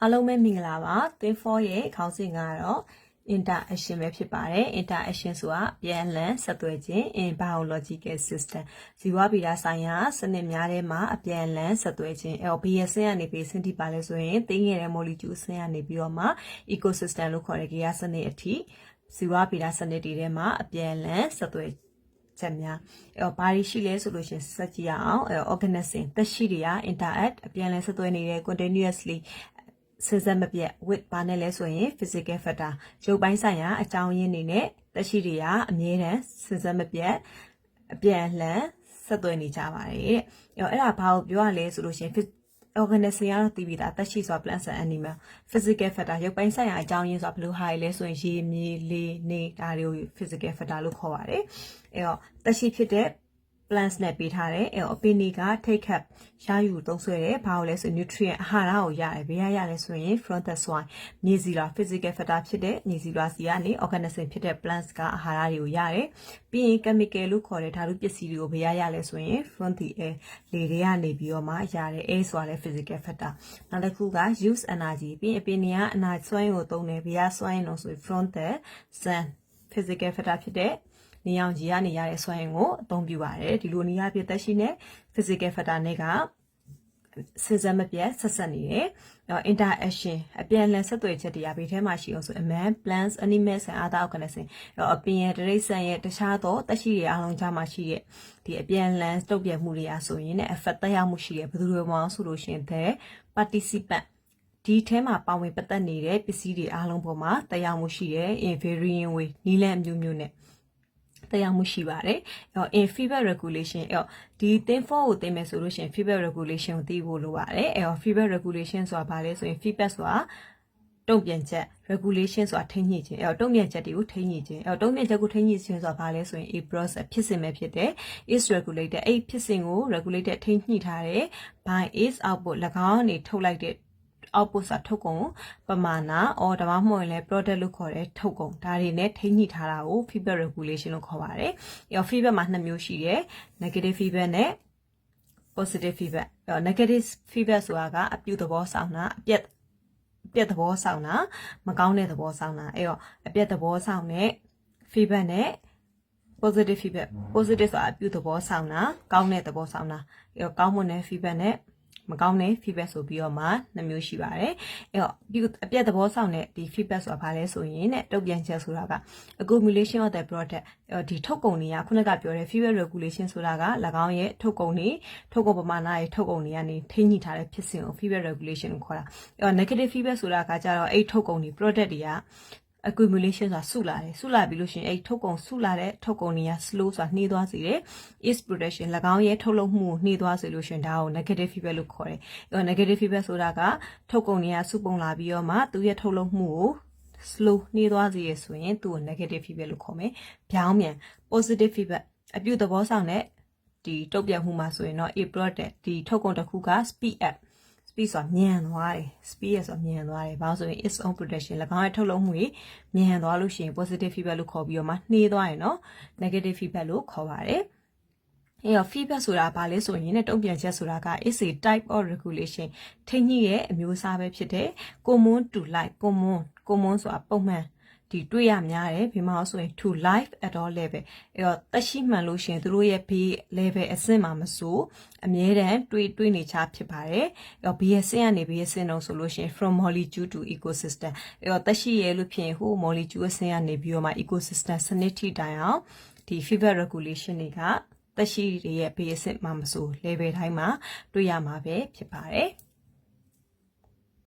အားလုံးပဲမင်္ဂလာပါသင် 4 ရဲ့ခေါင်းစဉ်ကတော့ interaction ပဲဖြစ်ပါတယ် interaction ဆိုတာပြန်လည်ဆက်သွယ်ခြင်း in biological system ဇီဝဗေဒဆိုင်ရာစနစ်များထဲမှာအပြန်လည်ဆက်သွယ်ခြင်းဘီယဆင်းကနေပြီးဆင်းတိပါလဲဆိုရင်သိငယ်တဲ့ molecule ဆင်းကနေပြီးတော့မှ ecosystem လို့ခေါ်တဲ့ဂေယစနစ်အထိဇီဝဗေဒစနစ်တွေထဲမှာအပြန်လည်ဆက်သွယ်ချက်များဘာတွေရှိလဲဆိုလို့ရှင်စက်ကြည့်ရအောင်organism သက်ရှိတွေက interact အပြန်လည်ဆက်သွယ်နေတဲ့ continuously စဉ်ဆက်မပြတ် with ဘာနဲ့လဲဆိုရင် physical factor ရုပ်ပိုင်းဆိုင်ရာအကြောင်းရင်းတွေနဲ့သက်ရှိတွေကအမြဲတမ်းစဉ်ဆက်မပြတ်အပြန်လှန်ဆက်သွယ်နေကြပါတယ်အဲ့ဒါဘာကိုပြောရလဲဆိုလို့ရှင် organism ကတော့တည်ပြီးသားသက်ရှိဆိုတာ plants and animal physical factor ရုပ်ပိုင်းဆိုင်ရာအကြောင်းရင်းဆိုတာဘယ်လိုဟာလဲဆိုရင်ရေမြေလေနေဒါတွေကို physical factor လို့ခေါ်ပါတယ်အဲ့တော့သက်ရှိဖြစ်တဲ့plants နဲ့ပေးထားတယ်အပင်တွေက take up ရယူသုံးစွဲတယ်ဘာလို့လဲဆို nutrient အာဟာရကိုရတယ်ဘယ်ရလဲဆိုရင် from the soil မြေစီလွာ physical factor ဖြစ်တဲ့မြေစီလွာစီကနေ organism ဖြစ်တဲ့ plants ကအာဟာရတွေကိုရတယ်ပြီးရင် chemical လို့ခေါ်တဲ့ဓာတုပစ္စည်းတွေကိုဘယ်ရလဲဆိုရင် from the air လေတွေကနေပြီးတော့မှရတယ် air ဆိုတာလဲ physical factor နောက်တစ်ခုက use energy ပြီးရင်အပင်တွေကအနာစွမ်းကိုသုံးတယ်ဘယ်ရစွမ်းလို့ဆိုရင် from the sun physical factor ဖြစ်တဲ့နေအောင်ကြီးကနေရတဲ့စွမ်းအင်ကိုအသုံးပြုပါတယ်ဒီလိုနေရာပြသက်ရှိနဲ့ physical factor နဲ့ကစဉ်ဆက်မပြတ်ဆက်ဆက်နေတယ်interaction အပြန်လည်ဆက်သွယ်ချက်တရားဘေးထဲမှာရှိအောင်ဆို man plants animals and other organisms အပင်ရဲ့တိရစ္ဆာန်ရဲ့တခြားသောသက်ရှိတွေအားလုံးကြားမှာရှိတဲ့ဒီအပြန်လည်တုံ့ပြန်မှုတွေအားဆိုရင် effect သက်ရောက်မှုရှိတယ်ဘယ်သူတွေမှဆိုလို့ရှိရင် the participant ဒီထဲမှာပါဝင်ပတ်သက်နေတဲ့ပစ္စည်းတွေအားလုံးပေါ်မှာသက်ရောက်မှုရှိတယ် in varying way နည်းလမ်းအမျိုးမျိုးနဲ့တရားမှုရှိပါတယ်in feedback regulation ဒီ thing 4ကိုသိမယ်ဆိုလို့ရှိရင် feedback regulation ကိုသိဖို့လိုပါတယ်feedback regulation ဆိုတာဘာလဲဆိုရင် feedback ဆိုတာတုံ့ပြန်ချက် regulation ဆိုတာထိန်းညှိခြင်းတုံ့ပြန်ချက်တွေကိုထိန်းညှိခြင်းတုံ့ပြန်ချက်ကိုထိန်းညှိခြင်းဆိုတာဘာလဲဆိုရင် a process ဖြစ်စဉ်ပဲဖြစ်တယ် is regulated အဲ့ဖြစ်စဉ်ကို regulated ထိန်းညှိထားတယ် by is output ၎င်းကနေထုတ်လိုက်တဲ့ output စာထုတ်ကုန်ပမာဏဒါမှမဟုတ်ရင်လည်း product လို့ခေါ်တဲ့ထုတ်ကုန်ဒါတွေနဲ့ထိန်းညှိထားတာကို feedback regulation လို့ခေါ်ပါတယ်။ feedback မှာ2မျိုးရှိတယ် negative feedback နဲ့ positive feedback negative feedback ဆိုတာကအပြုသဘောဆောင်တာအပြက်သဘောဆောင်တာမကောင်းတဲ့သဘောဆောင်တာအပြက်သဘောဆောင်တဲ့ feedback နဲ့ positive feedback positive ဆိုတာအပြုသဘောဆောင်တာကောင်းတဲ့သဘောဆောင်တာကောင်းမွန်တဲ့ feedback နဲ့မကောင်းတဲ့ feedback ဆိုပြီးတော့မှ2မျိုးရှိပါတယ်အပြတ်သဘောဆောင်တဲ့ဒီ feedback ဆိုတာဘာလဲဆိုရင်တုံ့ပြန်ချက်ဆိုတာက accumulation of the product ဒီထုတ်ကုန်တွေကခုနကပြောတဲ့ feedback regulation ဆိုတာက၎င်းရဲ့ထုတ်ကုန်ပမာဏရဲ့ထုတ်ကုန်တွေကနေထိန်းညှိထားတဲ့ဖြစ်စဉ်ကို feedback regulation ကိုခေါ်တာnegative feedback ဆိုတာကကြတော့အဲ့ထုတ်ကုန်တွေ product တွေကaccumulation ဆိုတာစုလာတယ်စုလာပြီးလို့ရှိရင်အဲ့ထုတ်ကုန်စုလာတဲ့ထုတ်ကုန်တွေက slow ဆိုတာနှေးသွားစေတယ် is production ၎င်းရဲ့ထုတ်လုပ်မှုကိုနှေးသွားစေလို့ရှိရင်ဒါကို negative feedback လို့ခေါ်တယ်negative feedback ဆိုတာကထုတ်ကုန်တွေကစုပုံလာပြီးတော့မှသူရဲ့ထုတ်လုပ်မှုကို slow နှေးသွားစေရဆိုရင်သူ့ကို negative feedback လို့ခေါ်မယ်ပြောင်းပြန် positive feedback အပြုသဘောဆောင်တဲ့ဒီတုံ့ပြန်မှုမှာဆိုရင်တော့ a product ဒီထုတ်ကုန်တစ်ခုက speed up speed ဆိုတာမြန်သွားတယ် speed ဆိုတာမြန်သွားတယ်ဘာလို့ဆိုရင် its own production ၎င်းရဲ့ထုတ်လုပ်မှုတွေမြန်သွားလို့ရှိရင် positive feedback လို့ခေါ်ပြီးတော့မှနှေးသွားရင်เนาะ negative feedback လို့ခေါ်ပါတယ်feedback ဆိုတာဘာလဲဆိုရင်တုံ့ပြန်ချက်ဆိုတာက is a type of regulation ထိန်းညှိရဲ့အမျိုးအစားပဲဖြစ်တယ် common to like common ဆိုတာပုံမှန်ဒီတွေ့ရများတယ်ဘယ်မှာဆိုရင် to life at all level တက်ရှိမှန်လို့ရှိရင်တို့ရဲ့ B level အဆင့်မှာမဆိုအမြဲတမ်းတွေးနေချဖြစ်ပါတယ်B အဆင့်ကနေ B အဆင့်တော့ဆိုလို့ရှိရင် from molecule to ecosystem တက်ရှိရဲ့လို့ဖြစ်ရင်ဟို molecule အဆင့်ကနေပြီးတော့မှ ecosystem စနစ်ထိတိုင်အောင်ဒီ feedback regulation တွေကသက်ရှိတွေရဲ့ B အဆင့်မှာမဆို level တိုင်းမှာတွေ့ရမှာပဲဖြစ်ပါတယ်